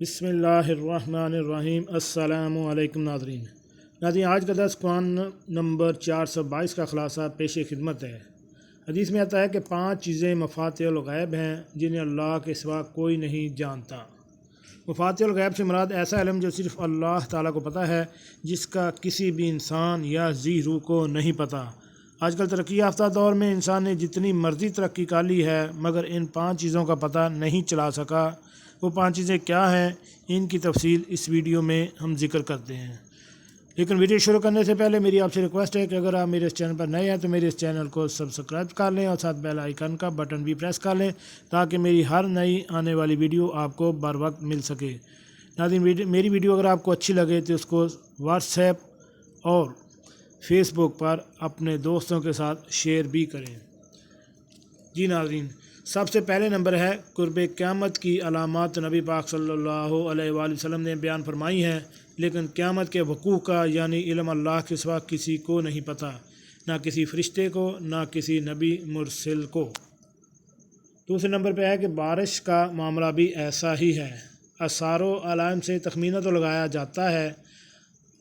بسم اللہ الرحمن الرحیم۔ السلام علیکم ناظرین، آج کا درس قرآن نمبر 422 کا خلاصہ پیش خدمت ہے۔ حدیث میں آتا ہے کہ 5 چیزیں مفاتیح الغیب ہیں جنہیں اللہ کے سوا کوئی نہیں جانتا۔ مفاتیح الغیب سے مراد ایسا علم جو صرف اللہ تعالیٰ کو پتہ ہے، جس کا کسی بھی انسان یا ذی روح کو نہیں پتہ۔ آج کل ترقی یافتہ دور میں انسان نے جتنی مرضی ترقی کر لی ہے، مگر ان 5 چیزوں کا پتہ نہیں چلا سکا۔ وہ 5 چیزیں کیا ہیں، ان کی تفصیل اس ویڈیو میں ہم ذکر کرتے ہیں۔ لیکن ویڈیو شروع کرنے سے پہلے میری آپ سے ریکویسٹ ہے کہ اگر آپ میرے اس چینل پر نئے ہیں تو میرے اس چینل کو سبسکرائب کر لیں اور ساتھ بیل آئیکن کا بٹن بھی پریس کر لیں تاکہ میری ہر نئی آنے والی ویڈیو آپ کو بر وقت مل سکے۔ ناظرین، میری ویڈیو اگر آپ کو اچھی لگے تو اس کو واٹس ایپ اور فیس بک پر اپنے دوستوں کے ساتھ شیئر بھی کریں۔ جی ناظرین، سب سے پہلے نمبر ہے قرب قیامت کی علامات نبی پاک صلی اللہ علیہ وآلہ وسلم نے بیان فرمائی ہیں، لیکن قیامت کے وقوع کا یعنی علم اللہ کے سوا کسی کو نہیں پتہ، نہ کسی فرشتے کو، نہ کسی نبی مرسل کو۔ دوسرے نمبر پہ ہے کہ بارش کا معاملہ بھی ایسا ہی ہے۔ آثار و علائم سے تخمینہ تو لگایا جاتا ہے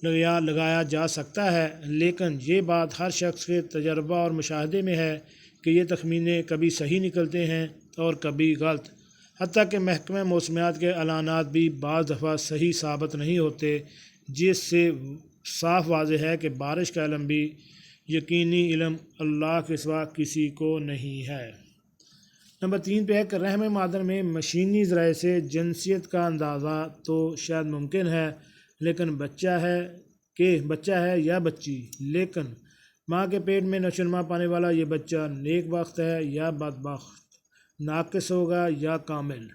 یا لگایا جا سکتا ہے، لیکن یہ بات ہر شخص کے تجربہ اور مشاہدے میں ہے کہ یہ تخمینے کبھی صحیح نکلتے ہیں اور کبھی غلط۔ حتیٰ کہ محکمہ موسمیات کے اعلانات بھی بعض دفعہ صحیح ثابت نہیں ہوتے، جس سے صاف واضح ہے کہ بارش کا علم بھی یقینی علم اللہ کے سوا کسی کو نہیں ہے۔ نمبر 3 پہ ہے کہ رحم مادر میں مشینی ذرائع سے جنسیت کا اندازہ تو شاید ممکن ہے، لیکن بچہ ہے یا بچی، لیکن ماں کے پیٹ میں نشوونما پانے والا یہ بچہ نیک بخت ہے یا بدبخت، ناقص ہوگا یا کامل،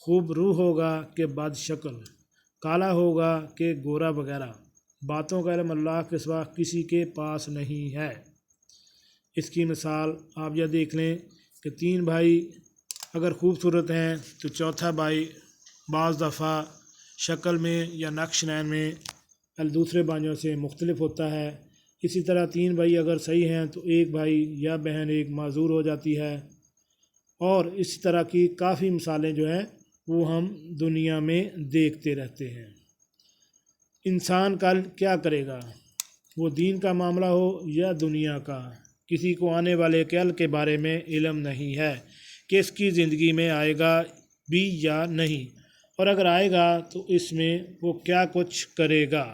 خوب روح ہوگا کہ بد شکل، کالا ہوگا کہ گورا وغیرہ۔ باتوں کا علم اللہ کے سوا کسی کے پاس نہیں ہے۔ اس کی مثال آپ یہ دیکھ لیں کہ 3 بھائی اگر خوبصورت ہیں تو چوتھا بھائی بعض دفعہ شکل میں یا نقش نین میں دوسرے بھائیوں سے مختلف ہوتا ہے۔ اسی طرح 3 بھائی اگر صحیح ہیں تو ایک بھائی یا بہن ایک معذور ہو جاتی ہے، اور اسی طرح کی کافی مثالیں جو ہیں وہ ہم دنیا میں دیکھتے رہتے ہیں۔ انسان کل کیا کرے گا، وہ دین کا معاملہ ہو یا دنیا کا، کسی کو آنے والے کل کے بارے میں علم نہیں ہے کہ اس کی زندگی میں آئے گا بھی یا نہیں، اور اگر آئے گا تو اس میں وہ کیا کچھ کرے گا۔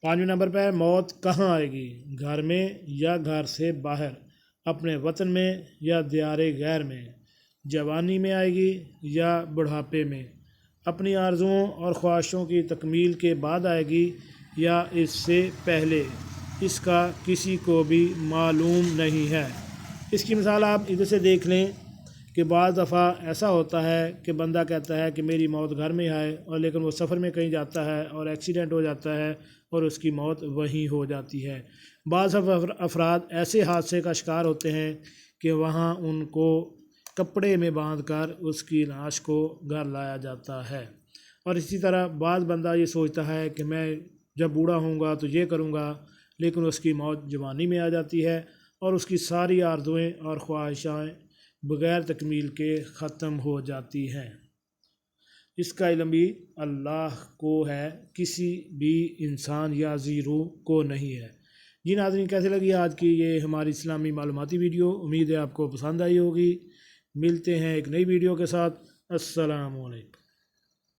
5ویں نمبر پہ موت کہاں آئے گی، گھر میں یا گھر سے باہر، اپنے وطن میں یا دیار غیر میں، جوانی میں آئے گی یا بڑھاپے میں، اپنی آرزوؤں اور خواہشوں کی تکمیل کے بعد آئے گی یا اس سے پہلے، اس کا کسی کو بھی معلوم نہیں ہے۔ اس کی مثال آپ ادھر سے دیکھ لیں کہ بعض دفعہ ایسا ہوتا ہے کہ بندہ کہتا ہے کہ میری موت گھر میں آئے، اور لیکن وہ سفر میں کہیں جاتا ہے اور ایکسیڈنٹ ہو جاتا ہے اور اس کی موت وہیں ہو جاتی ہے۔ بعض افراد ایسے حادثے کا شکار ہوتے ہیں کہ وہاں ان کو کپڑے میں باندھ کر اس کی لاش کو گھر لایا جاتا ہے۔ اور اسی طرح بعض بندہ یہ سوچتا ہے کہ میں جب بوڑھا ہوں گا تو یہ کروں گا، لیکن اس کی موت جوانی میں آ جاتی ہے اور اس کی ساری آرزویں اور خواہشیں بغیر تکمیل کے ختم ہو جاتی ہیں۔ اس کا علم بھی اللہ کو ہے، کسی بھی انسان یا ذی روح کو نہیں ہے۔ جی ناظرین، کیسے لگی آج کی یہ ہماری اسلامی معلوماتی ویڈیو؟ امید ہے آپ کو پسند آئی ہوگی۔ ملتے ہیں ایک نئی ویڈیو کے ساتھ۔ السلام علیکم۔